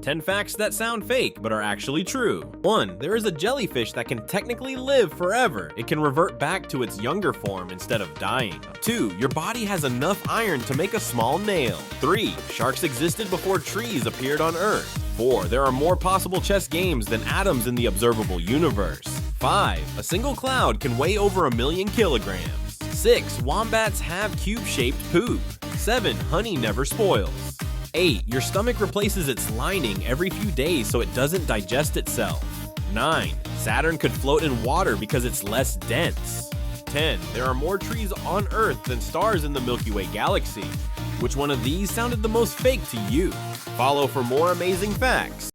10 facts that sound fake but are actually true. 1. There is a jellyfish that can technically live forever. It can revert back to its younger form instead of dying. 2. Your body has enough iron to make a small nail. 3. Sharks existed before trees appeared on Earth. 4. There are more possible chess games than atoms in the observable universe. 5. A single cloud can weigh over 1,000,000 kilograms. 6. Wombats have cube-shaped poop. 7. Honey never spoils. 8. Your stomach replaces its lining every few days so it doesn't digest itself. 9. Saturn could float in water because it's less dense. 10. There are more trees on Earth than stars in the Milky Way galaxy. Which one of these sounded the most fake to you? Follow for more amazing facts.